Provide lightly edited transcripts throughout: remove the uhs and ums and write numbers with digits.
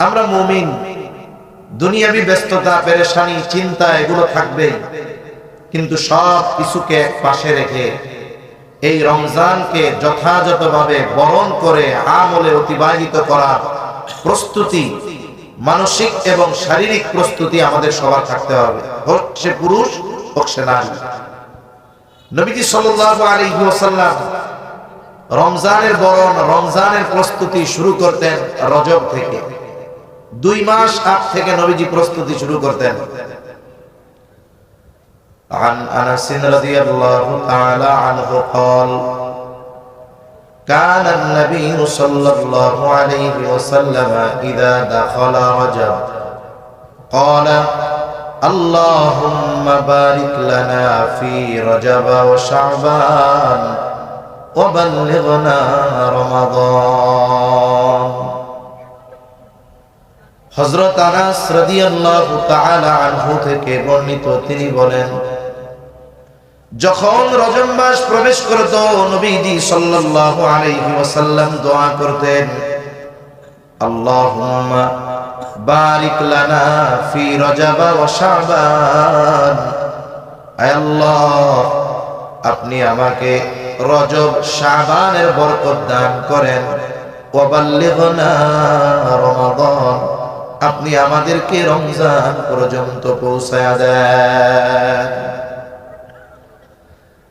আমরা মুমিন, দুনিয়াবি ব্যস্ততা, পেরেশানি, চিন্তা এগুলো থাকবেই, কিন্তু সব কিছুকে পাশে রেখে এই রমজানকে যথাযথভাবে বরণ করে আমলে অতিবাহিত করার প্রস্তুতি, মানসিক এবং শারীরিক প্রস্তুতি আমাদের সবার থাকতে হবে, হোক সে পুরুষ হোক সে নারী। নবীজি সাল্লাল্লাহু আলাইহি ওয়াসাল্লাম রমজানের বরণ, রমজানের প্রস্তুতি শুরু করতেন রজব থেকে। 2 মাস আগ থেকে নবীজি প্রস্তুতি শুরু করতেন। عن أنس رضي الله تعالى عنه قال كان النبي صلى الله عليه وسلم إذا دخل رجب قال اللهم بارك لنا في رجب وشعبان وبلغنا رمضان। হযরত আনাস রাদিয়াল্লাহু তাআলা আনহু থেকে বর্ণিত, তিনি বলেন, যখন রজব মাস প্রবেশ করত নবীজি সাল্লাল্লাহু আলাইহি ওয়াসাল্লাম দোয়া করতেন, আল্লাহুম্মা বারিক লানা ফি রজব ওয়া শাবান, আয় আল্লাহ আপনি আমাকে রজব শাবানের বরকত দান করেন, ওয়া বাল্লিগনা রমাদান, আপনি আমাদেরকে রমজান পর্যন্ত পৌঁছায়া দেন।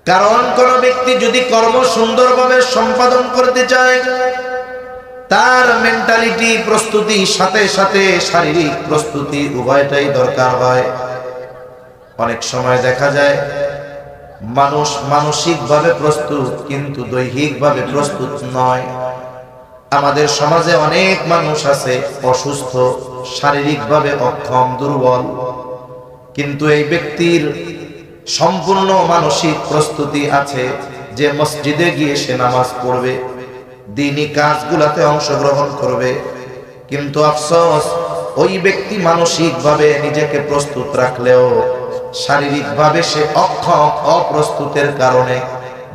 কারণ কোন ব্যক্তি যদি কর্ম সুন্দরভাবে সম্পাদন করতে চায়, তার মেন্টালিটি প্রস্তুতি সাথে সাথে শারীরিক প্রস্তুতি উভয়টাই দরকার হয়। অনেক সময় দেখা যায় মানুষ মানসিকভাবে প্রস্তুত কিন্তু দৈহিকভাবে প্রস্তুত নয়। আমাদের সমাজে অনেক মানুষ আছে অসুস্থ, শারীরিকভাবে অক্ষম, দুর্বল, কিন্তু এই ব্যক্তির সম্পূর্ণ মানসিক প্রস্তুতি আছে যে মসজিদে গিয়ে সে নামাজ পড়বে, দ্বীনি কাজগুলোতে অংশগ্রহণ করবে। কিন্তু আফসোস, ওই ব্যক্তি মানসিকভাবে নিজেকে প্রস্তুত রাখলেও শারীরিকভাবে সে অক্ষম, অপ্রস্তুতের কারণে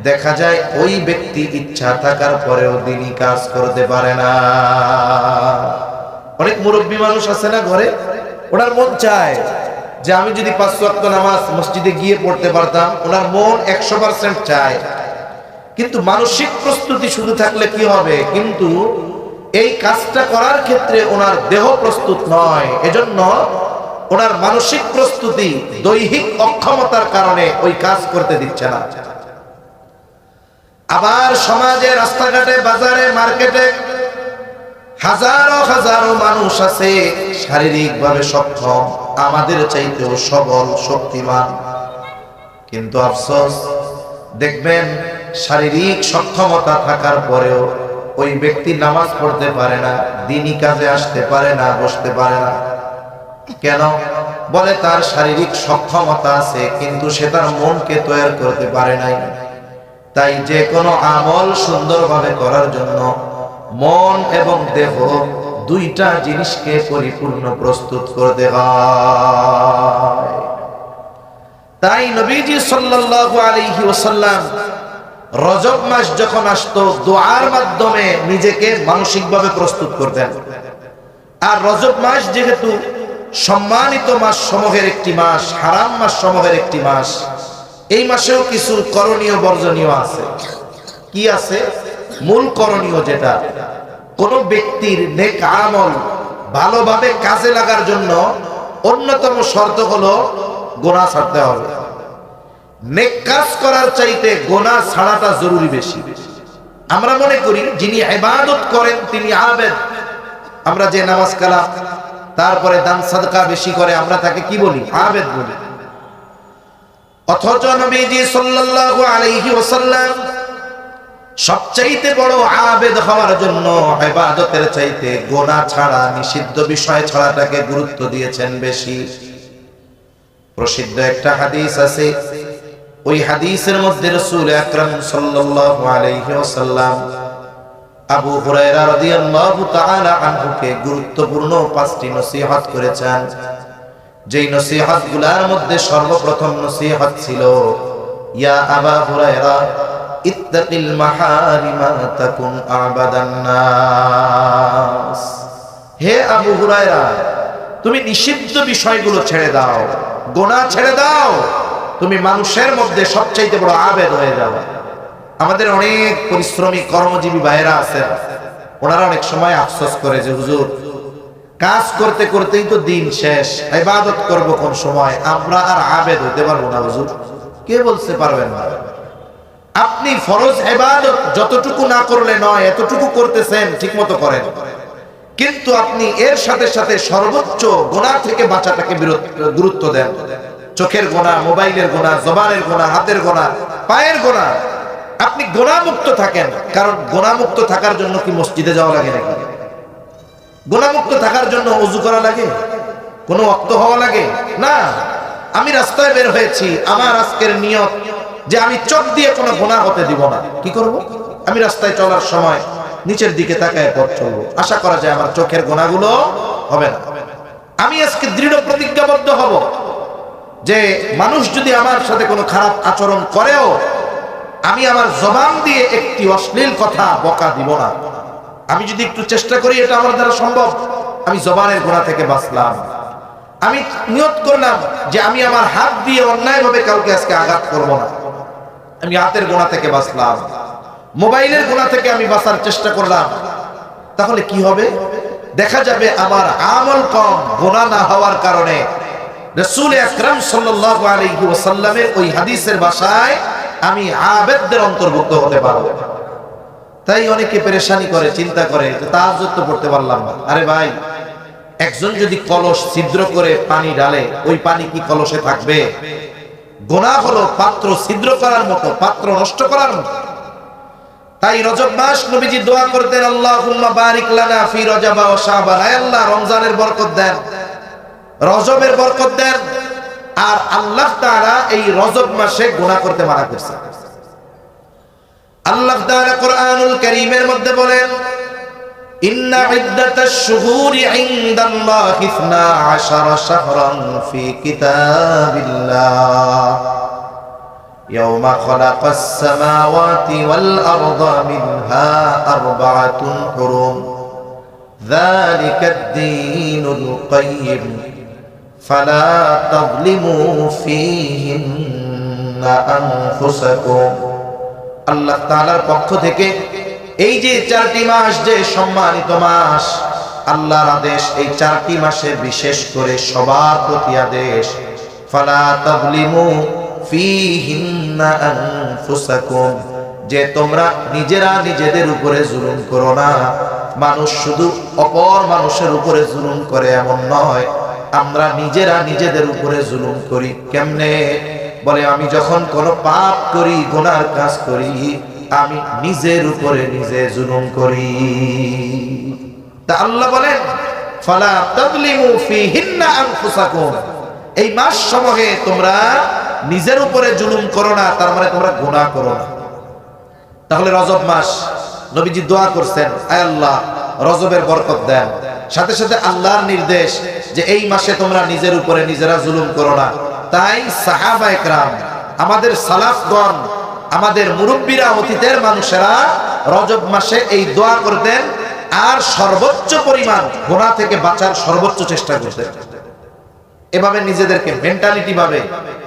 দেখা যায় ওই ব্যক্তি ইচ্ছা থাকার পরেও দ্বীনি কাজ করতে পারে না। অনেক মুরব্বী মানুষ আছে না ঘরে, ওনার মন চায় যে আমি যদি 5 ওয়াক্ত নামাজ মসজিদে গিয়ে পড়তে পারতাম, ওনার মন 100% চায়, কিন্তু মানসিক প্রস্তুতি শুধু থাকলে কি হবে, কিন্তু এই কাজটা করার ক্ষেত্রে ওনার দেহ প্রস্তুত নয়। এজন্য ওনার মানসিক প্রস্তুতি দৈহিক অক্ষমতার কারণে ওই কাজ করতে দিচ্ছে না। আবার সমাজে, রাস্তাঘাটে, বাজারে, মার্কেটে হাজারো হাজারো মানুষ আছে শারীরিকভাবে সক্ষম, আমাদের চাইতেও সবল, শক্তিমান, কিন্তু আফসোস দেখবেন শারীরিক সক্ষমতা থাকার পরেও ওই ব্যক্তি নামাজ পড়তে পারে না, দ্বীনি কাজে আসতে পারে না, বসতে পারে না। কেন? বলে তার শারীরিক সক্ষমতা আছে কিন্তু সে তার মনকে তৈরি করতে পারে নাই। তাই যে কোনো আমল সুন্দরভাবে করার জন্য মন এবং দেহ দুইটা জিনিসকে পরিপূর্ণ প্রস্তুত করতে হয়। তাই নবীজি সাল্লাল্লাহু আলাইহি ওয়াসাল্লাম রজব মাস যখন আসতো দোয়ার মাধ্যমে নিজেকে মানসিকভাবে প্রস্তুত করতেন। আর রজব মাস যেহেতু সম্মানিত মাস সমূহের একটি মাস, হারাম মাস সমূহের একটি মাস, এই মাসেও কিছু করণীয় বর্জনীয় আছে। কি আছে? মূল করণীয় যেটা, কোন ব্যক্তির নেক আমল ভালোভাবে কাজে লাগার জন্য অন্যতম শর্ত হলো গুনাহ ছাড়তে হবে। নেক কাজ করার চাইতে গুনাহ ছাড়াটা জরুরি বেশি। আমরা মনে করি যিনি ইবাদত করেন তিনি আবেদ। আমরা যে নামাজ কালাম, তারপরে দান সাদকা বেশি করে, আমরা তাকে কি বলি? আবেদ বলি। অথচ নবীজি সাল্লাল্লাহু আলাইহি ওয়াসাল্লাম সবচাইতে বড় আবেদ হওয়ার জন্য ইবাদতের চাইতে গুনাহ ছাড়া, নিষিদ্ধ বিষয় ছাড়াটাকে গুরুত্ব দিয়েছেন বেশি। প্রসিদ্ধ একটা হাদিস আছে, ওই হাদিসের মধ্যে রাসূল আকরাম সাল্লাল্লাহু আলাইহি ওয়াসাল্লাম আবু হুরায়রা রাদিয়াল্লাহু তাআলা আনহুকে গুরুত্বপূর্ণ 5টি নসিহত করেছেন। যেই নসিহতগুলোর মধ্যে সর্বপ্রথম নসিহত ছিল, ইয়া আবা হুরায়রা ইত্তাকিল মাহারিমা তাকুন আবাদান নাস। হে আবু হুরায়রা, তুমি নিষিদ্ধ বিষয়গুলো ছেড়ে দাও, গুনাহ ছেড়ে দাও, তুমি মানুষের মধ্যে সবচাইতে বড় আবেদ হয়ে যাবে। আমাদের অনেক পরিশ্রমী কর্মজীবী ভাইয়েরা আছেন, ওনারা অনেক সময় আফসোস করে যে হুজুর, কাজ করতে করতেই তো দিন শেষ, ইবাদত করব কোন সময়, আমরা আর আবেদ হতে পারবো না হুজুর। কে বলতে পারবেন না? আপনি ফরজ ইবাদত যতটুকু না করলে নয়, এতটুকু করতেছেন, ঠিকমতো করেন, কিন্তু আপনি এর সাথে সাথে সর্বোচ্চ গুনাহ থেকে বাঁচাটাকে গুরুত্ব দেন। চোখের গুনাহ, মোবাইলের গুনাহ, জবানের গুনাহ, হাতের গুনাহ, পায়ের গুনাহ, আপনি গুনাহমুক্ত থাকেন। কারণ গুনাহমুক্ত থাকার জন্য কি মসজিদে যাওয়া লাগে নাকি? গুনাহমুক্ত থাকার জন্য ওযু করা লাগে? কোনো ওয়াক্ত হওয়া লাগে না। আমি রাস্তায় বের হয়েছি, আমার আজকের নিয়ত যে আমি চোখ দিয়ে কোনো গুনাহ হতে দিব না। কি করব? আমি রাস্তায় চলার সময় নিচের দিকে তাকায় পথ চলবো, আশা করা যায় আমার চোখের গুনাহগুলো হবে না। আমি আজকে দৃঢ় প্রতিজ্ঞাবদ্ধ হব যে মানুষ যদি আমার সাথে কোনো খারাপ আচরণ করেও আমি আমার জবান দিয়ে একটি অশ্লীল কথা বকা দিব না। আমি যদি একটু চেষ্টা করি, এটা আমার দ্বারা সম্ভব, আমি জবানের গুনাহ থেকে বাঁচলাম। আমি নিয়ত করলাম যে আমি আমার হাত দিয়ে অন্যায়ভাবে কাউকে আজকে আঘাত করব না, আমি হাতের গুনাহ থেকে বাঁচলাম। মোবাইলের গুনাহ থেকে আমি বাঁচার চেষ্টা করলাম। তাহলে কি হবে? দেখা যাবে আমার আমল কম, গুনাহ না হওয়ার কারণে রাসূল আকরাম সাল্লাল্লাহু আলাইহি ওয়াসাল্লামের ওই হাদিসের ভাষায় আমি আবেদদের অন্তর্ভুক্ত হতে পারবো। তাই অনেকে পেরেশানি করে, চিন্তা করে যে তাহাজ্জুদ তো পড়তে পারলাম না। আরে ভাই, একজন যদি কলস ছিদ্র করে পানি ঢালে, ওই পানি কি কলসে থাকবে? গুনাহ হলো পাত্র ছিদ্র করার মতো, পাত্র নষ্ট করার মতো। তাই রজব মাস নবীজি দোয়া করতেন, আল্লাহুম্মা বারিক লানা ফি রজব ওয়া শাবান, আয় আল্লাহ রমজানের বরকত দেন, রজবের বরকত দেন। আর আল্লাহ তাআলা এই রজব মাসে গুনাহ করতে মানা করেছেন। আল্লাহ তাআলা কোরআনুল কারীমের মধ্যে বলেন, ইন্না ইদ্দাতাশ শুহুরি ইনদাল্লাহি 12 শাহরান ফি কিতাবিল্লাহ ইয়াওমা খালাকাস সামাওয়াতি ওয়াল আরদা মিনহা আরবাআতুন হুরুম যালিকাদ দীনুল কাইয়্যিম ফালা তাযলিমু ফীহিন্না আনফুসাকুম। আল্লাহ তাআলার পক্ষ থেকে এই যে 4টি মাস যে সম্মানিত মাস, আল্লাহর আদেশ, এই 4টি মাসে বিশেষ করে সবার প্রতি আদেশ, ফালা তাযলিমু ফীহিন্না আনফুসাকুম, যে তোমরা নিজেরা নিজেদের উপরে জুলুম করো না। মানুষ শুধু অপর মানুষের উপরে জুলুম করে এমন নয়, আমরা নিজেরা নিজেদের উপরে জুলুম করি। কেমনে? বলে, আমি যখন কোনো পাপ করি, গুনার কাজ করি, আমি নিজের উপরে নিজে জুলুম করি। তা আল্লাহ বলেন, ফালা তাযলিমু ফীহিন্না আনফুসাকুম, এই মাস সমূহে তোমরা নিজের উপরে জুলুম করো না, তার মানে তোমরা গুনাহ করো না। তাহলে রজব মাস নবীজি দোয়া করছেন, আয় আল্লাহ রজবের বরকত দেন। সাথে সাথে আল্লাহর নির্দেশ যে এই মাসে তোমরা নিজের উপরে নিজেরা জুলুম করো না। তাই সাহাবায়ে কেরাম, আমাদের সালাফগণ, আমাদের মুরব্বীরা, অতীতের মানুষেরা রজব মাসে এই দোয়া করতেন আর সর্বোচ্চ পরিমাণ গুনাহ থেকে বাঁচার সর্বোচ্চ চেষ্টা করতেন। এভাবে নিজেদেরকে মেন্টালিটি ভাবে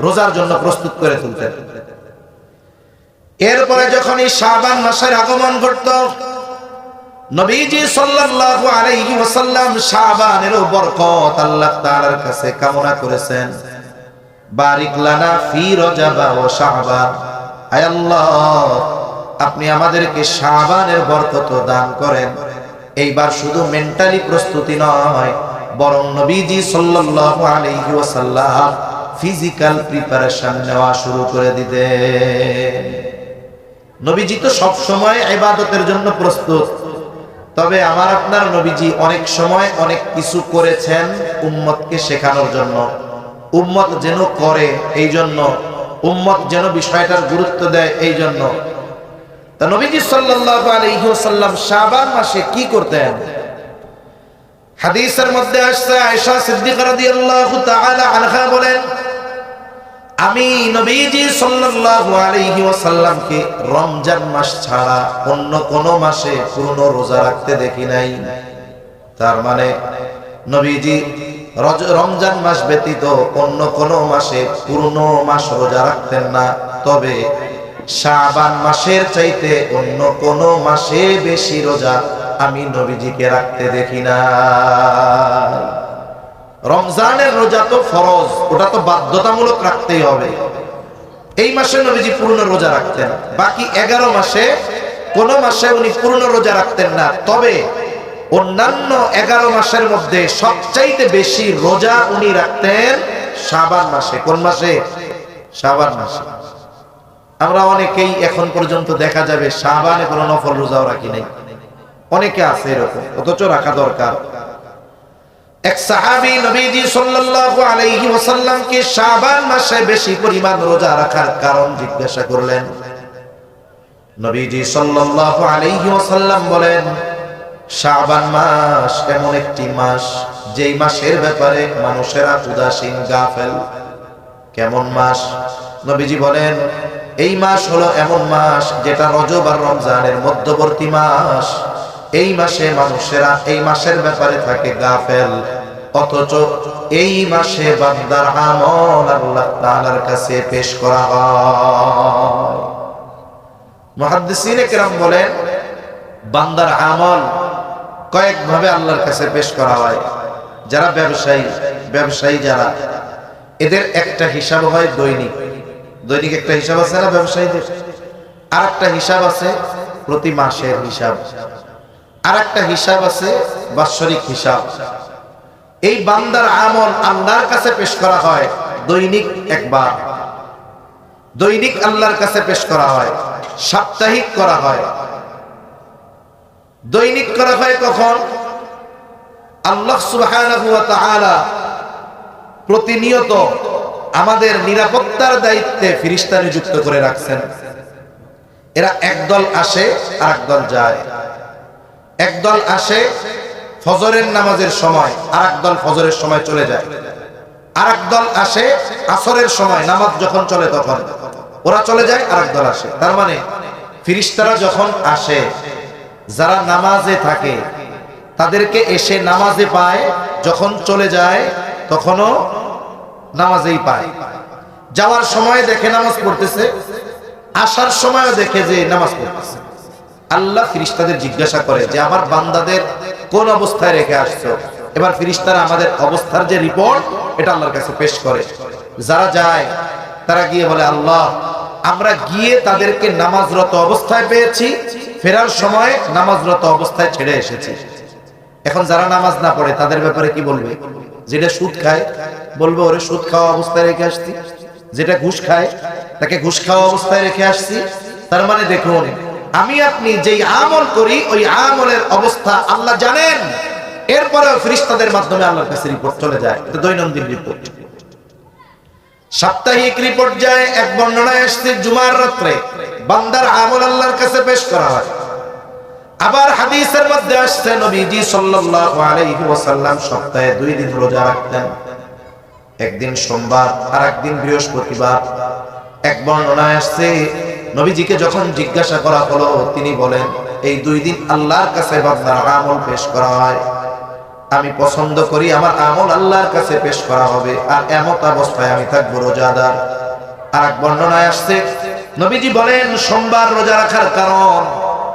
রোজার জন্য প্রস্তুত করে তুলতেন। এরপরে যখন এই শাবান মাসের আগমন ঘটত, নবীজি সাল্লাল্লাহু আলাইহি ওয়াসাল্লাম শাবানের বরকত আল্লাহ তাআলার কাছে কামনা করেছেন, বারিক লানা ফি রজব ওয়া শাবান, আয় আল্লাহ আপনি আমাদেরকে শাবানের বরকত দান করেন। এইবার শুধু মেন্টালি প্রস্তুতি নয়, বরং নবীজি সাল্লাল্লাহু আলাইহি ওয়াসাল্লাম ফিজিক্যাল প্রিপারেশন নেওয়া শুরু করে দিতেন। নবীজি তো সব সময় ইবাদতের জন্য প্রস্তুত, তবে আমার আপনার নবীজি অনেক সময় অনেক কিছু করেছেন উম্মতকে শেখানোর জন্য, উম্মত যেন করে এই জন্য, উম্মত যেন বিষয়টার গুরুত্ব দেয় এই জন্য। তা নবীজি সাল্লাল্লাহু আলাইহি ওয়াসাল্লাম শাবান মাসে কি করতেন? হাদিসের মধ্যে আসছে, আয়েশা সিদ্দিকা রাদিয়াল্লাহু তাআলা আনহা বলেন, আমি নবীজি সাল্লাল্লাহু আলাইহি ওয়াসাল্লামকে রমজান মাস ছাড়া অন্য কোন মাসে পূর্ণ রোজা রাখতে দেখি নাই। তার মানে নবীজি রমজান মাস ব্যতীত অন্য কোন মাসে পূর্ণ মাস রোজা রাখতেন না, তবে শাবান মাসের চাইতে অন্য কোন মাসে বেশি রোজা আমি নবীজিকে রাখতে দেখি না। রমজানের রোজা তো ফরজ, ওটা তো বাধ্যতামূলক রাখতেই হবে। এই মাসে নবীজি পূর্ণ রোজা রাখতেন, বাকি 11 মাসে কোন মাসে উনি পূর্ণ রোজা রাখতেন না। তবে অন্যান্য 11 মাসের মধ্যে সবচাইতে বেশি রোজা উনি রাখতেন শাবান মাসে। কোন মাসে? শাবান মাসে। আমরা অনেকেই এখন পর্যন্ত দেখা যাবে শাবানে কোনো নফল রোজাও রাখি নাই, অনেকে আছে এরকম, অথচ রাখা দরকার। এক সাহাবী নবীজি সাল্লাল্লাহু আলাইহি ওয়াসাল্লামকে শাবান মাসে বেশি পরিমাণ রোজা রাখার কারণ জিজ্ঞাসা করলেন। নবীজি সাল্লাল্লাহু আলাইহি ওয়াসাল্লাম বলেন, শাবান মাস এমন একটি মাস যেই মাসের ব্যাপারে মানুষেরা উদাসীন, গাফেল। কেমন মাস? নবীজি বলেন, এই মাস হলো এমন মাস যেটা রজব আর রমজানের মধ্যবর্তী মাস। এই মাসে মানুষেরা এই মাসের ব্যাপারে থাকে গাফেল, অথচ এই মাসে বান্দার আমল আল্লাহ তাআলার কাছে পেশ করা হয়। মুহাদ্দিসিনে কেরাম বলেন, বান্দার আমল কয়েকভাবে আল্লাহর কাছে পেশ করা হয়। যারা ব্যবসায়ী যারা, এদের একটা হিসাব হয় দৈনিক। দৈনিক একটা হিসাব আছে না ব্যবসায়ীদের? আর একটা হিসাব আছে প্রতি মাসের হিসাব, আর একটা হিসাব আছে বাৎসরিক হিসাব। এই বান্দার আমল আল্লাহর কাছে পেশ করা হয় দৈনিক একবার, দৈনিক আল্লাহর কাছে পেশ করা হয়, সাপ্তাহিক করা হয়। দৈনিক করা হয় কখন? আল্লাহ সুবহানাহু ওয়া তাআলা প্রতিনিয়ত আমাদের নিরাপত্তার দায়িত্বে ফেরেশতা নিযুক্ত করে রাখছেন। এরা একদল আসে আর একদল যায়। একদল আসে ফজরের নামাজের সময়, আর একদল ফজরের সময় চলে যায়। আর একদল আসে আসরের সময়, নামাজ যখন চলে তখন ওরা চলে যায়, আর একদল আসে। তার মানে ফেরেশতারা যখন আসে, যারা নামাজে থাকে তাদেরকে এসে নামাজে পায়, যখন চলে যায় তখনও নামাজেই পায়। যাওয়ার সময় দেখে নামাজ পড়তেছে, আসার সময় দেখে যে নামাজ পড়তেছে। আল্লাহ ফেরেশতাদের জিজ্ঞাসা করে যে আমার বান্দাদের কোন অবস্থায় রেখে আসছো। এবার ফেরেশতারা আমাদের অবস্থার যে রিপোর্ট, এটা আল্লাহর কাছে পেশ করে। যারা যায় তারা গিয়ে বলে, আল্লাহ আমরা গিয়ে তাদেরকে নামাজরত অবস্থায় পেয়েছি, ফেরার সময় নামাজরত অবস্থায় ছেড়ে এসেছি। এখন যারা নামাজ না পড়ে তাদের ব্যাপারে কি বলবে? যেটা সুদ খায় বলবে ওরে সুদ খাওয়া অবস্থায় রেখে আসছি, যেটা ঘুষ খায় তাকে ঘুষ খাওয়া অবস্থায় রেখে আসছি। তার মানে দেখুন, আমি আপনি যেই আমল করি ওই আমলের অবস্থা আল্লাহ জানেন, এরপরেও ফেরেশতাদের মাধ্যমে আল্লাহর কাছে রিপোর্ট চলে যায়। এটা দৈনন্দিন রিপোর্ট। সাপ্তাহিক রিপোর্ট যায়। এক বর্ণনায় আসছে জুমার রাতে বান্দার আমল আল্লাহর কাছে পেশ করা হয়। আবার হাদিসের মধ্যে আসছে নবীজি সাল্লাল্লাহু আলাইহি ওয়াসাল্লাম সপ্তাহে 2 দিন রোজা রাখতেন, একদিন সোমবার আর একদিন বৃহস্পতিবার। এক বর্ণনায় আসছে নবীজিকে যখন জিজ্ঞাসা করা হলো, তিনি বলেন, এই 2 দিন আল্লাহর কাছে বান্দার আমল পেশ করা হয়। আমি পছন্দ করি আমার আমল আল্লাহর কাছে পেশ করা হবে, আর এমত অবস্থায় আমি থাকবো রোজাদার। আর এক বর্ণনায় আসছে নবীজি বলেন, সোমবার রোজা রাখার কারণ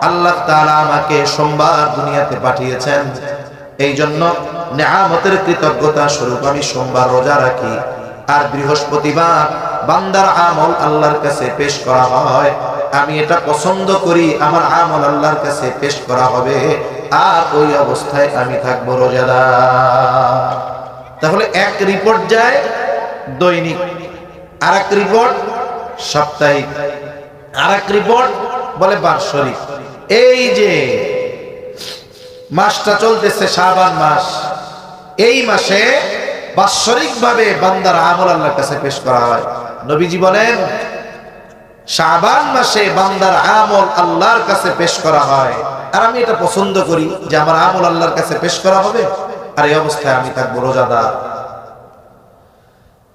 আল্লাহ তাআলা আমাকে সোমবার দুনিয়াতে পাঠিয়েছেন, এই জন্য নিয়ামতের কৃতজ্ঞতা স্বরূপ আমি সোমবার রোজা রাখি। আর বৃহস্পতিবার বান্দার আমল আল্লাহর কাছে পেশ করা হয়, আমি এটা পছন্দ করি আমার আমল আল্লাহর কাছে পেশ করা হবে, আর ওই অবস্থায় আমি থাকবো রোজাদার। তাহলে এক রিপোর্ট যায় দৈনিক, আর এক রিপোর্ট সাপ্তাহিক, আর এক রিপোর্ট বলে বার্ষিক। এই যে মাসটা চলতেছে শাবান মাস, এই মাসে বাৎসরিক ভাবে বান্দার আমল আল্লাহর কাছে পেশ করা হয়। নবীজি বলেন, শাবান মাসে বান্দার আমল আল্লাহর কাছে পেশ করা হয়, আর আমি এটা পছন্দ করি যে আমার আমল আল্লাহর কাছে পেশ করা হবে, আর এই অবস্থায় আমি থাকবো রোজাদার।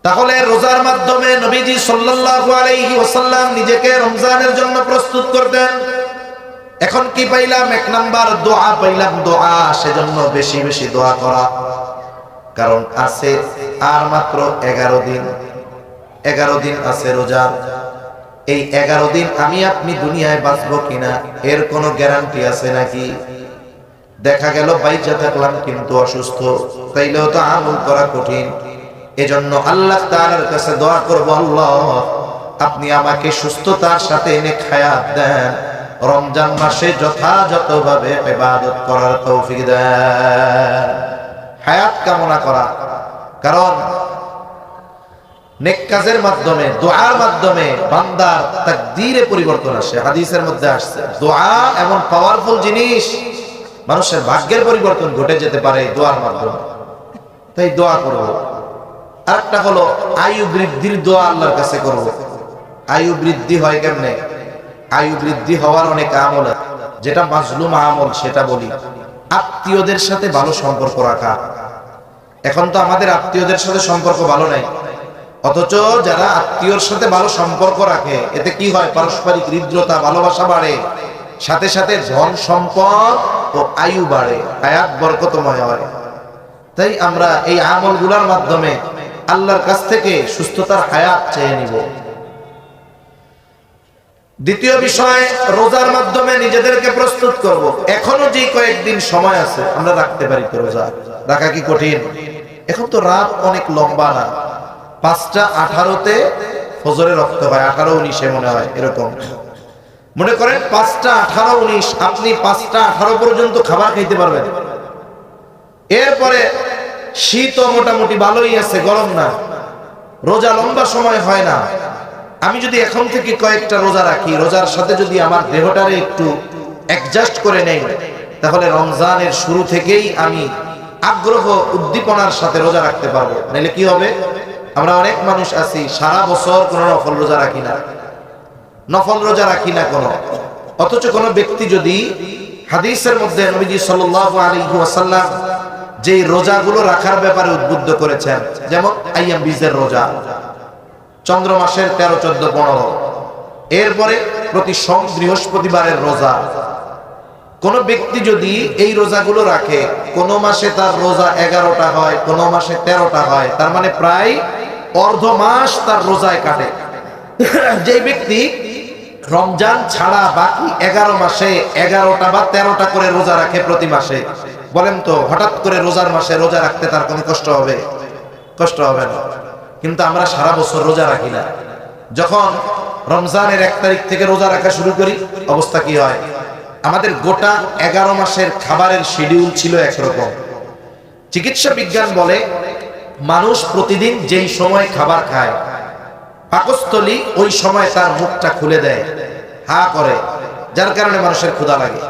তাহলে রোজার মাধ্যমে নবীজি সাল্লাল্লাহু আলাইহি ওয়াসাল্লাম নিজেকে রমজানের জন্য প্রস্তুত করতেন। এখন কি পাইলাম? 1 নাম্বার দোয়া পাইলাম, দোয়া। সেজন্য বেশি বেশি দোয়া করা। কারণ আছে আর মাত্র 11 দিন। 11 দিন আছে রোজার। এই 11 দিন আমি আপনি দুনিয়ায় বাঁচবো কিনা এর কোনো গ্যারান্টি আছে নাকি? দেখা গেল বাইচা থাকলাম কিন্তু অসুস্থ, তাইলেও তো আমল করা কঠিন। এজন্য আল্লাহ তাআলার কাছে দোয়া করব, আল্লাহ আপনি আমাকে সুস্থতার সাথে নেক হায়াত দেন, রমজান মাসে যথাযথভাবে ইবাদত করার তৌফিক দেন। হায়াত কামনা করা, কারণ নেক কাজের মাধ্যমে, দোয়ার মাধ্যমে বান্দার তাকদীরে পরিবর্তন আসে। হাদিসের মধ্যে আসছে দোয়া এমন পাওয়ারফুল জিনিস, মানুষের ভাগ্যের পরিবর্তন ঘটে যেতে পারে দোয়ার মাধ্যমে। তাই দোয়া করব। আরেকটা হলো আয়ু বৃদ্ধির দোয়া আল্লাহর কাছে করব। আয়ু বৃদ্ধি হয় কেমনে? আয়ু বৃদ্ধি হওয়ার অনেক আমল আছে, যেটা মাজলুম আমল সেটা বলি। আত্মীয়দের সাথে ভালো সম্পর্ক রাখা। এখন তো আমাদের আত্মীয়দের সাথে সম্পর্ক ভালো নাই, অথচ যারা আত্মীয়র সাথে ভালো সম্পর্ক রাখে এতে কি হয়? পারস্পরিক হৃদ্রতা, ভালোবাসা বাড়ে, সাথে সাথে ধন সম্পদ ও আয়ু বাড়ে, হায়াত বরকতময় হয়। তাই আমরা এই আমলগুলোর মাধ্যমে আল্লাহর কাছ থেকে সুস্থতার হায়াত চেয়ে নিব। দ্বিতীয় বিষয়, রোজার মাধ্যমে নিজেদেরকে প্রস্তুত করব। এখনো যে কয়েকদিন সময় আছে আমরা রাখতে পারি তো রোজা রাখা কি কঠিন? এখন তো রাত অনেক লম্বা না, 5টা 18-তে ফজরে রক্ত হয়, 18-19-এ মনে হয় এরকম। মনে করেন 5টা 18-19, আপনি 5টা 18 পর্যন্ত খাবার খাইতে পারবেন। এরপরে শীত মোটামুটি ভালোই আছে, গরম না, রোজা লম্বা সময় হয় না। আমি যদি এখন থেকে কয়েকটা রোজা রাখি, রোজার সাথে যদি আমার দেহটারে একটু অ্যাডজাস্ট করে নেই, তাহলে রমজানের শুরু থেকেই আমি আগ্রহ উদ্দীপনার সাথে রোজা রাখতে পারবো। নাহলে কি হবে? আমরা অনেক মানুষ আছি সারা বছর কোনো নফল রোজা রাখি না, নফল রোজা রাখি না কোনো। অথচ কোনো ব্যক্তি যদি হাদিসের মধ্যে নবীজি সাল্লাল্লাহু আলাইহি ওয়াসাল্লাম যে রোজাগুলো রাখার ব্যাপারে উদ্বুদ্ধ করেছেন, যেমন আইয়াম বীজের রোজা, চন্দ্র মাসের 13, 14, 15, এরপরে প্রতি সোম বৃহস্পতিবারের রোজা। কোন ব্যক্তি যদি এই রোজাগুলো রাখে, কোন মাসে তার রোজা 11টা হয়, কোন মাসে 13টা হয়, তার মানে প্রায় অর্ধ মাস তার রোজায় কাটে। যে ব্যক্তি রমজান ছাড়া বাকি 11 মাসে 11টা বা 13টা করে রোজা রাখে প্রতি মাসে, বলেন তো হঠাৎ করে রোজার মাসে রোজা রাখতে তার কোনো কষ্ট হবে? কষ্ট হবে না। কিন্তু আমরা সারা বছর রোজা রাখি না। যখন রমজানের 1 তারিখ থেকে রোজা রাখা শুরু করি, অবস্থা কি হয়? আমাদের গোটা 11 মাসের খাবারের শিডিউল ছিল একরকম। চিকিৎসা বিজ্ঞান বলে মানুষ প্রতিদিন যেই সময় খাবার খায়, পাকস্থলী ওই সময় তার মুখটা খুলে দেয়, হা করে, যার কারণে মানুষের ক্ষুধা লাগে।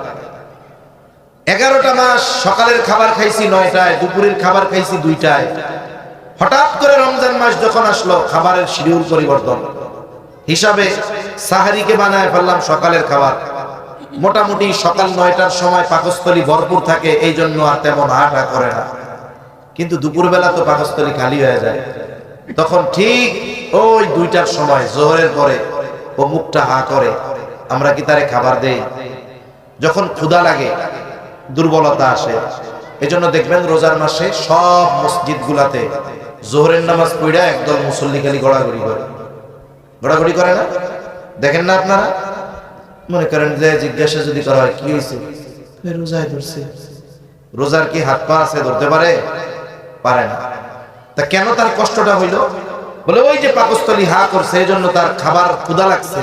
11টা মাস সকালের খাবার খাইছি 9টায়, দুপুরের খাবার খাইছি 2টায়। হঠাৎ করে রমজান মাস যখন আসলো, খাবারের শিডিউল পরিবর্তন, হিসাবে সাহারিকে বানায় ফেললাম সকালের খাবার। মোটামুটি সকাল 9টার সময় পাকস্থলী ভরপুর থাকে, এই জন্য আর তেমন হাঁটা করে না। কিন্তু দুপুরবেলা তো পাকস্থলী খালি হয়ে যায়। তখন ঠিক ওই 2টার সময়, জোহরের পরে, ও মুখটা হা করে। আমরা কি তারে খাবার দেই? যখন ক্ষুধা লাগে, দুর্বলতা আসে। এজন্য দেখবেন রোজার মাসে সব মসজিদ গুলাতে জোহরের নামাজ পড়া একদল মুসল্লি খালি গড়াগড়ি করে। গড়াগড়ি করে না? দেখেন না আপনারা? মনে করেন যে জিজ্ঞাসা যদি করা হয় কি হয়েছে, রোজায় ধরছে। রোজার কি হাত পা আছে? ধরতে পারে? পারে না। তা কেন তার কষ্টটা হইল? বলে ওই যে পাকস্থলী হা করছে, এই জন্য তার খাবার ক্ষুধা লাগছে,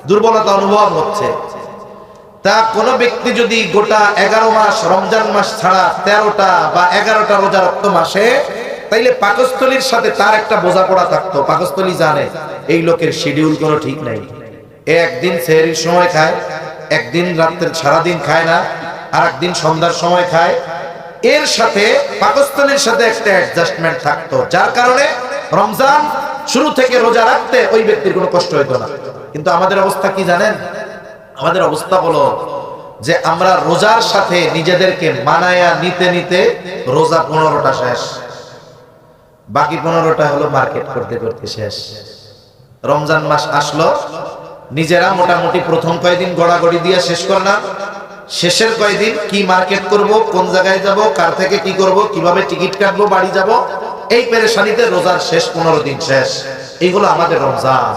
দুর্বলতা অনুভব হচ্ছে। তা কোন ব্যক্তি যদি গোটা 11 মাস, রমজান মাস ছাড়া 13টা বা 11টা রোজা রাখতো মাসে, তাইলে পাকস্থলীর সাথে তার একটা বোঝাপড়া থাকতো। পাকস্থলী জানে এই লোকের শিডিউল কোনো ঠিক নাই, একদিন সেহরির সময় খায়, একদিন রাত্রে সারাদিন খায় না, আর একদিন সন্ধ্যার সময় খায়। এর সাথে পাকস্থলীর সাথে একটা অ্যাডজাস্টমেন্ট থাকতো, যার কারণে রমজান শুরু থেকে রোজা রাখতে ওই ব্যক্তির কোনো কষ্ট হতো না। কিন্তু আমাদের অবস্থা কি জানেন? আমাদের অবস্থা হলো যে আমরা রোজার সাথে নিজেদেরকে মানায়া নিতে নিতে রোজা 15টা শেষ, বাকি 15টা হলো মার্কেট করতে করতে শেষ। রমজান মাস আসলো, নিজেরা মোটামুটি প্রথম কয়েকদিন গড়াগড়ি দিয়ে শেষ করলাম, শেষের কয়েকদিন কি মার্কেট করব, কোন জায়গায় যাব, কার থেকে কি করব, কিভাবে টিকিট কাটবো, বাড়ি যাব, এই পেরেশানিতে রোজার শেষ 15 দিন শেষ। এইগুলো আমাদের রমজান।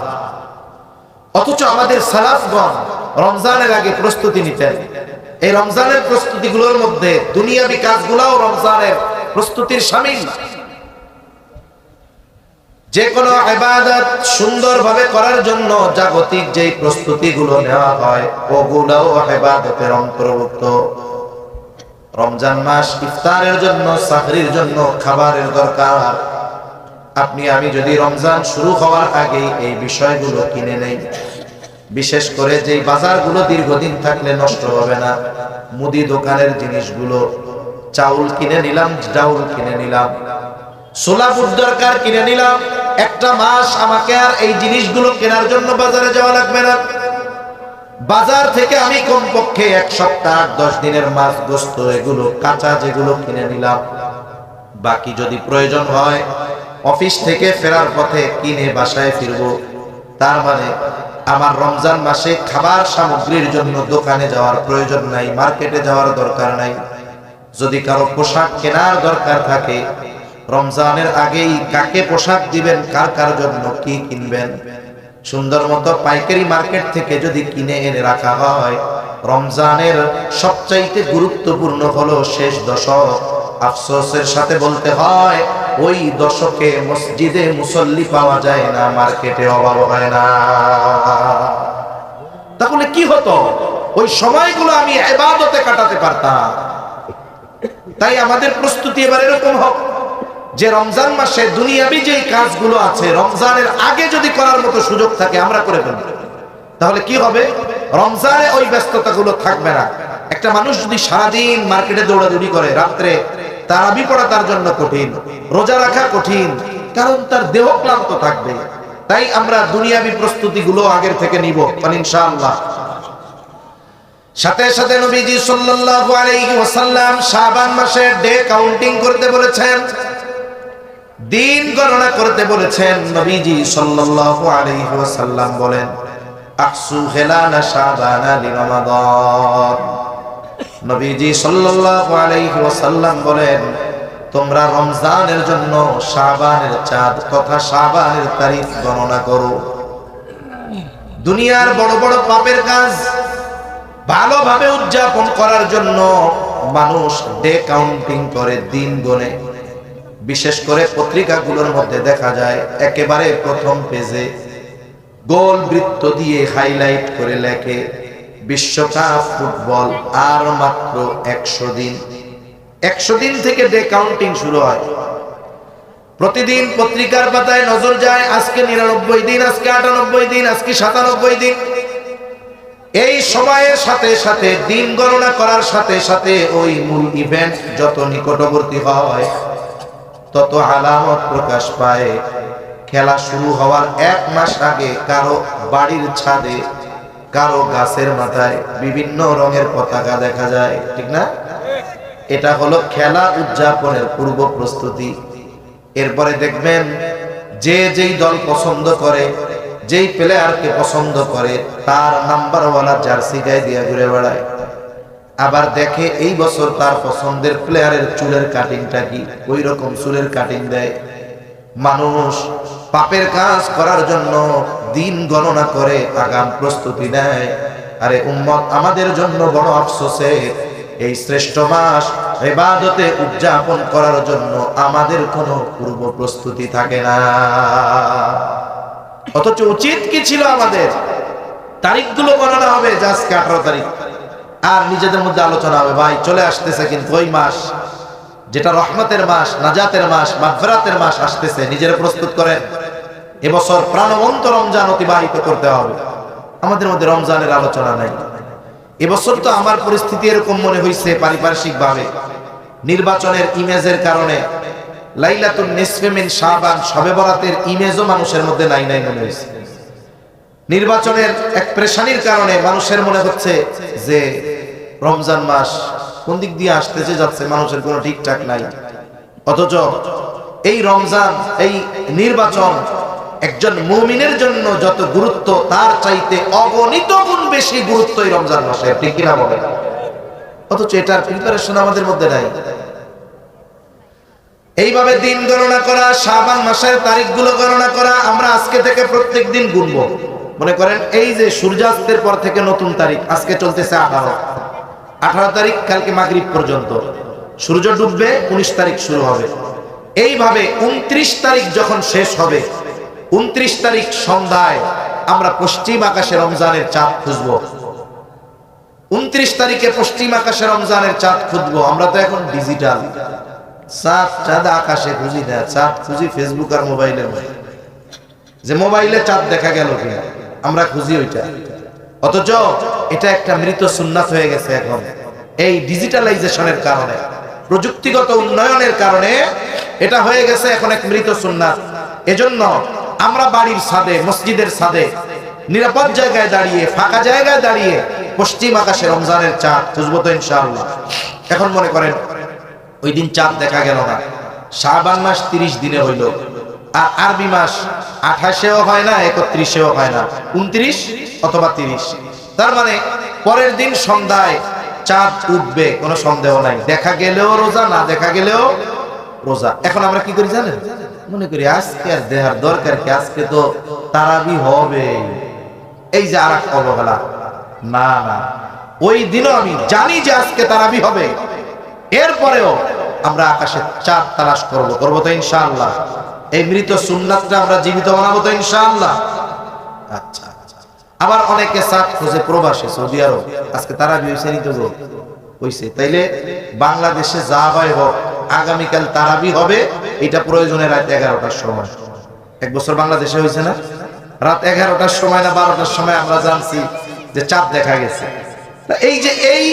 অথচ আমাদের সালাফগণ রমজানের আগে প্রস্তুতি নিতেন। এই রমজানের প্রস্তুতিগুলোর মধ্যে দুনিয়াবি কাজগুলোও রমজানের প্রস্তুতির শামিল। যে কোনো ইবাদত সুন্দরভাবে করার জন্য জাগতিক যেই প্রস্তুতিগুলো নেওয়া হয় ওগুলোও ইবাদতের অন্তর্ভুক্ত। রমজান মাস ইফতারের জন্য, সাহরির জন্য খাবারের দরকার। আপনি আমি যদি রমজান শুরু হওয়ার আগে এই বিষয়গুলো কিনে নেই, বিশেষ করে যেই বাজারগুলো দীর্ঘদিন থাকলে নষ্ট হবে না, মুদি দোকানের জিনিসগুলো, চাউল কিনে নিলাম, ডাউল কিনে নিলাম, ছোলা বুট দরকার কিনে নিলাম, একটা মাস আমাকে আর এই জিনিসগুলো কেনার জন্য বাজারে যাওয়া লাগবে না। বাজার থেকে আমি কমপক্ষে 1 সপ্তাহ 10 দিনের মাছ, গোস্ত, এগুলো কাঁচা যেগুলো কিনে নিলাম, বাকি যদি প্রয়োজন হয় অফিস থেকে ফেরার পথে কিনে বাসায় ফিরবো। তার মানে আমার রমজান মাসে খাবার সামগ্রীর জন্য দোকানে যাওয়ার প্রয়োজন নাই, মার্কেটে যাওয়ার দরকার নাই। যদি কারো পোশাক কেনার দরকার থাকে, রমজানের আগেই কাকে পোশাক দিবেন, কার কার জন্য কি কিনবেন, সুন্দর মতো পাইকারি মার্কেট থেকে যদি কিনে এনে রাখা হয়। রমজানের সবচাইতে গুরুত্বপূর্ণ হলো শেষ দশক। আফসোসের সাথে বলতে হয় ওই দশকে মসজিদে মুসল্লি পাওয়া যায় না, মার্কেটে অভাব হয় না। তাহলে কি হতো? ওই সময়গুলো আমি ইবাদতে কাটাতে পারতাম। তাই আমাদের প্রস্তুতি এবার এরকম হোক যে রমজান মাসে দুনিয়াবি যে কাজগুলো আছে রমজানের আগে যদি করার মতো সুযোগ থাকে আমরা করে ফেলব। তাহলে কি হবে? রমজানে ওই ব্যস্ততাগুলো থাকবে না। একটা মানুষ যদি সারাদিন মার্কেটে দৌড়াদৌড়ি করে, রাত্রে তারাবি পড়া তার জন্য কঠিন, রোজা রাখা কঠিন, কারণ তার দেহ ক্লান্ত থাকবে। তাই আমরা দুনিয়াবি প্রস্তুতিগুলো আগের থেকে নিব ইনশাআল্লাহ। সাথে সাথে নবীজি সাল্লাল্লাহু আলাইহি ওয়াসাল্লাম শাবান মাসের ডে কাউন্টিং করতে বলেছেন, দিন গণনা করতে বলেছেন। নবীজি সাল্লাল্লাহু আলাইহি ওয়াসাল্লাম বলেন, আকসু হিলালা শাবানা লিরমাদান। নবীজি সাল্লাল্লাহু আলাইহি ওয়াসাল্লাম বলেন, তোমরা রমজানের জন্য শাবানের চাঁদ তথা শাবানের তারিখ গণনা করো। দুনিয়ার বড় বড় পাপের কাজ ভালোভাবে উদযাপন করার জন্য মানুষ ডে কাউন্টিং করে, দিন গণে। বিশেষ করে পত্রিকাগুলোর মধ্যে দেখা যায় একেবারে প্রথম পেজে গোল বৃত্ত দিয়ে হাইলাইট করে লেখে, বিশ্বকাপ ফুটবল আর মাত্র 100 দিন। 100 দিন থেকে ডে কাউন্টিং শুরু হয়। প্রতিদিন পত্রিকার পাতায় নজর যায়, আজকে 99 দিন, আজকে 98 দিন, আজকে 97 দিন। এই সময়ের সাথে সাথে দিন গণনা করার সাথে সাথে ওই মূল ইভেন্ট যত নিকটবর্তী হয় তত আলামত প্রকাশ পায়। খেলা শুরু হওয়ার 1 মাস আগে কারো বাড়ির ছাদে, কারো গাছের মাথায় বিভিন্ন রঙের পতাকা দেখা যায়, ঠিক না? এটা হলো খেলা উদযাপনের পূর্ব প্রস্তুতি। এরপরে দেখবেন যে যেই দল পছন্দ করে, যেই প্লেয়ারকে পছন্দ করে তার নাম্বারওয়ালা জার্সি গায়ে দিয়ে ঘুরে বেড়ায়। আবার দেখে এই বছর তার পছন্দের প্লেয়ারের চুলের কাটিংটা কি, ওই রকম চুলের কাটিং দেয়। মানুষ পাপের কাজ করার জন্য দিন গণনা করে আগাম প্রস্তুতি নেয়। আরে উম্মত, আমাদের জন্য বড় আফসোসে এই শ্রেষ্ঠ মাস ইবাদতে উদযাপন করার জন্য আমাদের কোনো পূর্ব প্রস্তুতি থাকে না। অথচ উচিত কি ছিল আমাদের? তারিখগুলো গণনা হবে, আজকে 18 তারিখ, আর নিজেদের মধ্যে আলোচনা হবে, ভাই চলে আসতেছে কিন্তু ওই মাস যেটা রহমতের মাস, নাজাতের মাস, মাগফিরাতের মাস আসতেছে, নিজেরা প্রস্তুত করেন। এবছর প্রাণবন্ত রমজান অতিবাহিত করতে হবে। আমাদের মধ্যে রমজানের আলোচনা নাই। এবছর তো আমার পরিস্থিতি এরকম মনে হয়েছে পারিপার্শ্বিক ভাবে, নির্বাচনের ইমেজের কারণে লাইলাতুন নিসফে মিন শাবান, শবে বরাতের ইমেজও মানুষের মধ্যে নাই মনে হয়েছে। নির্বাচনের এক প্রেশানির কারণে মানুষের মনে হচ্ছে যে রমজান মাস কোন দিক দিয়ে আসতেছে যাচ্ছে, মানুষের কোনো ঠিকঠাক নাই। অথচ এই রমজান, এই নির্বাচন একজন মুমিনের জন্য যত গুরুত্ব তার চাইতে অগণিত গুণ বেশি গুরুত্ব এই রমজান মাসে, ঠিক কিনা বলেন? অথচ এটার প্রিপারেশন আমাদের মধ্যে নাই। এইভাবে দিন গণনা করা, শাবান মাসের তারিখগুলো গণনা করা, আমরা আজকে থেকে প্রত্যেক দিন গুনবো। মনে করেন এই যে সূর্যাস্তের পর থেকে নতুন তারিখ, আজকে চলতেছে 18 তারিখ, কালকে মাগরিব পর্যন্ত। সূর্য ডুববে, 19 তারিখ শুরু হবে। এইভাবে 29 তারিখ যখন শেষ হবে, 29 তারিখ সন্ধ্যায় আমরা পশ্চিম আকাশে রমজানের চাঁদ খুঁজবো। 29 তারিখে পশ্চিম আকাশে রমজানের চাঁদ খুঁজবো। আমরা তো এখন ডিজিটাল, চাঁদ আকাশে খুঁজি না, চাঁদ খুঁজি ফেসবুক আর মোবাইলের মধ্যে। যে মোবাইলে চাঁদ দেখা গেল কিনা আমরা খুঁজি ওইটা। অথচ এটা একটা মৃত সুন্নাত হয়ে গেছে এখন। এই ডিজিটালাইজেশনের কারণে, প্রযুক্তিগত উন্নয়নের কারণে এটা হয়ে গেছে এখন এক মৃত সুন্নাত। এজন্য আমরা বাড়ির ছাদে, মসজিদের ছাদে, নিরাপদ জায়গায় দাঁড়িয়ে, ফাঁকা জায়গায় দাঁড়িয়ে পশ্চিম আকাশে রমজানের চাঁদ খুঁজবো তো ইনশাআল্লাহ। এখন মনে করেন ওই দিন চাঁদ দেখা গেল না, শাবান মাস 30 দিনে হইল, আর আরবি মাস 28-এও হয় না, 31-এও হয় না, 29 অথবা 30। তার মানে পরের দিন সন্ধ্যায় চাঁদ উঠবে, কোনো সন্দেহ নাই। দেখা গেলেও রোজা, না দেখা গেলেও রোজা। এখন আমরা কি করি জানেন? মনে করি আজকে আর দেহার দরকার কি, আজকে তো তারাবি হবে। এই যে আর এক অবহেলা। না না, ওই দিনও আমি জানি যে আজকে তারাবি হবে, এরপরেও আমরা আকাশে চাঁদ তালাশ করবো তো ইনশাআল্লাহ। এই মৃত সুন্নাতটা আমরা জীবিত বানাবো তো ইনশাআল্লাহ। আচ্ছা, আবার অনেকে চাঁদ খোঁজে প্রবাসে, সৌদি আরব। আজকে তারাবি হয়েছে নি তো হইছে, তাইলে বাংলাদেশে যা হয় হোক, আগামীকাল তারাবি হবে, এটা প্রয়োজনে রাত 11টার সময়। এক বছর বাংলাদেশে হয়েছে না, রাত 11টার সময় না 12টার সময় আমরা জানছি যে চাঁদ দেখা গেছে। এই যে এই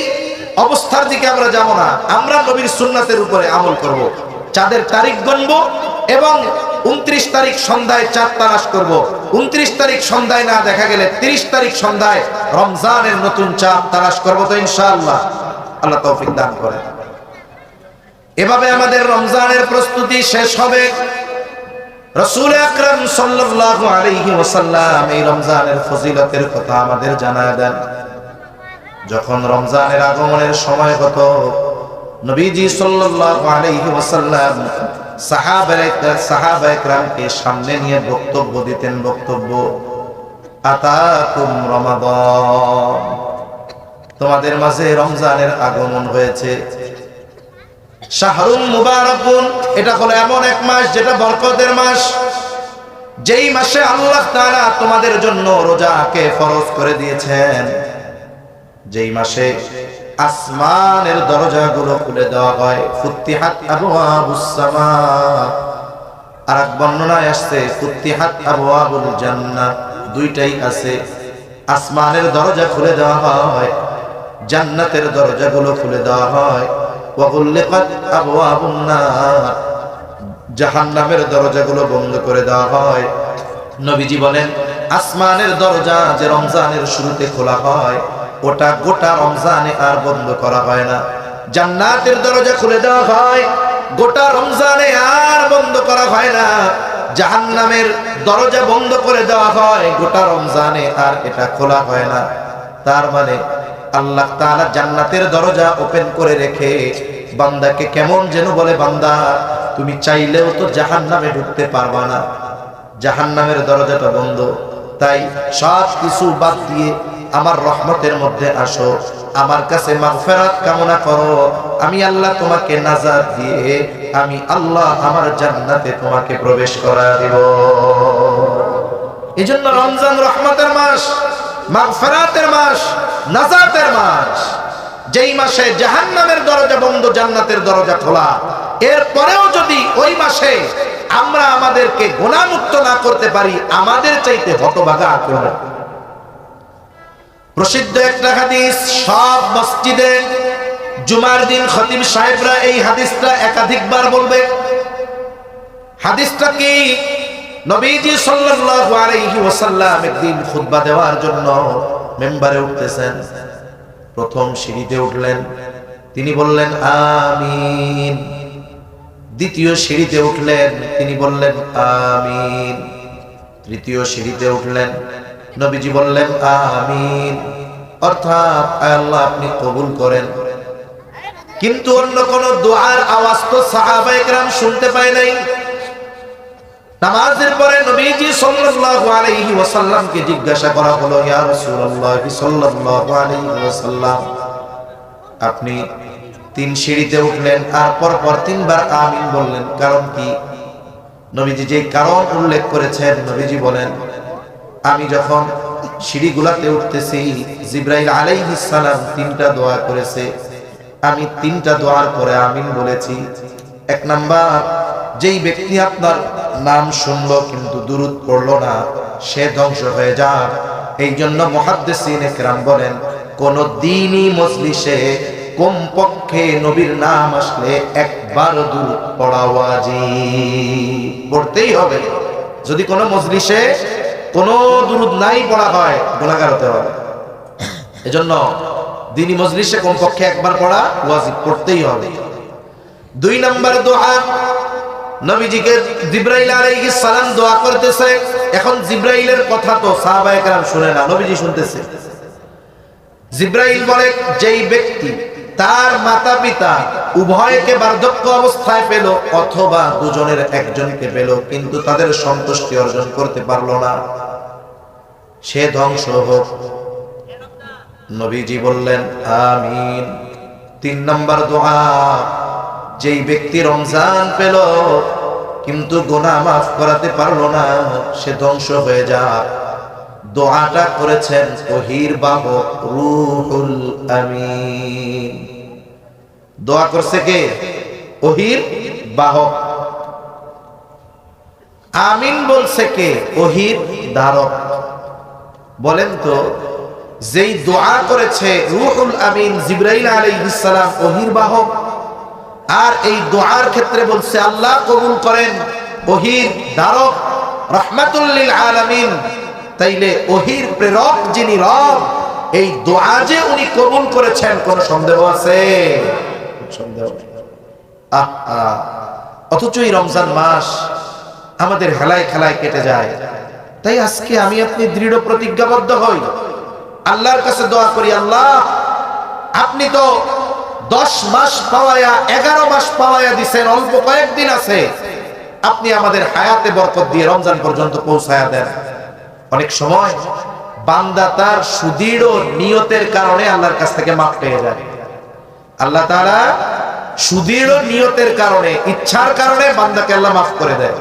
অবস্থার দিকে আমরা যাব না, আমরা নবীর সুন্নাতের উপরে আমল করব। চাঁদের তারিখ গণবো এবং 29 তারিখ সন্ধ্যায় চাঁদ তালাশ করব। 29 তারিখ সন্ধ্যায় না দেখা গেলে 30 তারিখ সন্ধ্যায় রমজানের নতুন চাঁদ তালাশ করব তো ইনশাআল্লাহ। আল্লাহ তৌফিক দান করেন। এভাবে আমাদের রমজানের প্রস্তুতি শেষ হবে। রাসূল আকরাম সাল্লাল্লাহু আলাইহি ওয়াসাল্লাম এই রমজানের ফজিলতের কথা আমাদের জানায় দেন। যখন রমজানের আগমনের সময় হতো, নবীজি সাল্লাল্লাহু আলাইহি ওয়াসাল্লাম সাহাবায়ে কেরামকে সামনে নিয়ে বক্তব্য দিতেন। বক্তব্য, আতাকুম রমাদান, তোমাদের মাঝে রমজানের আগমন হয়েছে। শাহরুল মুবারাকুন, এটা হলো এমন এক মাস যেটা বরকতের মাস, যেই মাসে আল্লাহ তাআলা তোমাদের জন্য রোজাকে ফরজ করে দিয়েছেন, যেই মাসে আসমানের দরজাগুলো খুলে দেওয়া হয়। ফুতিহাত আবওয়াবুস সামা, আর এক বর্ণনায় আসছে ফুতিহাত আবওয়াবুল জান্নাত, দুইটাই আছে। আসমানের দরজা খুলে দেওয়া হয়, জান্নাতের দরজাগুলো খুলে দেওয়া হয়। ওয়া গুলিকাত আবওয়াবুন নার, জাহান্নামের দরজাগুলো বন্ধ করে দেওয়া হয়। নবীজি বলেন, আসমানের দরজা যে রমজানের শুরুতে খোলা হয়, ওটা গোটা রমজানে আর বন্ধ করা হয় না। জান্নাতের দরজা খুলে দেওয়া হয়, গোটা রমজানে আর বন্ধ করা হয় না। জাহান্নামের দরজা বন্ধ করে দেওয়া হয়, গোটা রমজানে আর এটা খোলা হয় না। তার মানে আল্লাহ তাআলা জান্নাতের দরজা ওপেন করে রেখে বান্দাকে কেমন যেন বলে, বান্দা তুমি চাইলেও তো জাহান্নামে ঢুকতে পারবা না, জাহান্নামের দরজাটা বন্ধ। তাই সব কিছু বাদ দিয়ে আমার রহমতের মধ্যে আসো, আমার কাছে মাগফিরাত কামনা করো। আমি আল্লাহ তোমাকে নাজাত দিয়ে আমি আল্লাহ আমার জান্নাতে তোমাকে প্রবেশ করা দেব। এজন্য রমজান রহমতের মাস, মাগফিরাতের মাস, নাজাতের মাস। যেই মাসে জাহান্নামের দরজা বন্ধ, জান্নাতের দরজা খোলা, এরপরেও যদি ওই মাসে আমরা আমাদেরকে গুনাহমুক্ত না করতে পারি, আমাদের চাইতে হতভাগা কেউ নেই। প্রসিদ্ধ একটা হাদিস, সব মসজিদে জুমার দিন খতিব সাহেবরা এই হাদিসটা একাধিকবার বলবে। হাদিসটা কি? নবীজি সাল্লাল্লাহু আলাইহি ওয়াসাল্লাম একদিন খুতবা দেওয়ার জন্য মিম্বারে উঠতেছেন। প্রথম সিঁড়িতে উঠলেন, তিনি বললেন আমিন। দ্বিতীয় সিঁড়িতে উঠলেন, তিনি বললেন আমিন। তৃতীয় সিঁড়িতে উঠলেন, নবীজি বললেন আমিন, অর্থাৎ আল্লাহ আপনি কবুল করেন। কিন্তু অন্য কোন দোয়ার আওয়াজ তো সাহাবায়ে কেরাম শুনতে পায় নাই। নামাজের পরে নবীজি সাল্লাল্লাহু আলাইহি ওয়াসাল্লামকে জিজ্ঞাসা করা হলো, ইয়া রাসূলুল্লাহ সাল্লাল্লাহু আলাইহি ওয়াসাল্লাম, আপনি 3 সিঁড়িতে উঠলেন আর পরপর 3 বার আমিন বললেন, কারণ কি? নবীজি যে কারণ উল্লেখ করেছেন, নবীজি বলেন, আমি যখন সিঁড়িগুলাতে উঠতেছি, জিবরাইল আলাইহিস সালাম 3টা দোয়া করেছে, আমি 3টা দোয়ার পরে আমিন বলেছি। 1 নাম্বার, যেই ব্যক্তি আপনার নাম শুনলো কিন্তু দুরূদ পড়লো না, সে ধ্বংস হয়ে যাক। এই জন্য মুহাদ্দিসিনে কেরাম বলেন, কোন দ্বীনি মজলিসে কমপক্ষে নবীর নাম আসলে একবার দুরূদ পড়া ওয়াজিব, পড়তেই হবে। যদি কোনো মজলিসে কোনো দুরূদ নাই পড়া হয়, গুনাহগার হতে হবে। এজন্য দ্বীনি মজলিসে কমপক্ষে একবার পড়া ওয়াজিব, পড়তেই হবে। 2 নাম্বার দোয়া, নবীজিকে জিবরাইল আলাইহিস সালাম দোয়া করতেছে। এখন জিবরাইলের কথা তো সাহাবায়ে কেরাম শুনে না, নবীজি শুনতেছে। জিবরাইল বলে, যেই ব্যক্তি তার মাতা পিতা উভয়কে বার্ধক্য অবস্থায় পেল অথবা দুজনের একজনকে পেল কিন্তু তাদের সন্তুষ্টি অর্জন করতে পারলো না, সে ধ্বংস হোক। নবীজি বললেন আমিন। 3 নম্বর দোয়া, যেই ব্যক্তি রমজান পেল কিন্তু গুনাহ মাফ করাতে পারলো না, সে ধ্বংস হয়ে যাক। দোয়াটা করেছেন ওহীর বাহক রূহুল আমিন। দোয়া করছে কে? ওহীর বাহক। আমিন বলছে কে? ওহীর ধারক। বলেন তো, যেই দোয়া করেছে রূহুল আমিন জিবরাইল আলাইহিস সালাম, ওহীর বাহক, আর এই দোয়ার ক্ষেত্রে বলছে আল্লাহ কবুল করেন, ওহীর ধারক, রাহমাতুল লিল আলামিন। তাইলে ওহীর প্রেরক যিনি রব, এই দোয়া যে উনি কবুল করেছেন, কোন সন্দেহ আছে? সন্দেহ। অথচ এই রমজান মাস আমাদের হেলায় খেলায় কেটে যায়। তাই আজকে আমি আপনি দৃঢ় প্রতিজ্ঞাবদ্ধ হই, আল্লাহর কাছে দোয়া করি, আল্লাহ আপনি তো 10 মাস পাওয়ায়া 11 মাস পাওয়ায়া দিছেন, অল্প কয়েকদিন আছে, আপনি আমাদের হায়াতে বরকত দিয়ে রমজান পর্যন্ত পৌঁছায়া দেন। অনেক সময় বান্দা তার সুদৃঢ় নিয়তের কারণে আল্লাহর কাছ থেকে মাফ পেয়ে যায়। আল্লাহ তাআলা সুদৃঢ় নিয়তের কারণে, ইচ্ছার কারণে বান্দাকে আল্লাহ মাফ করে দেয়।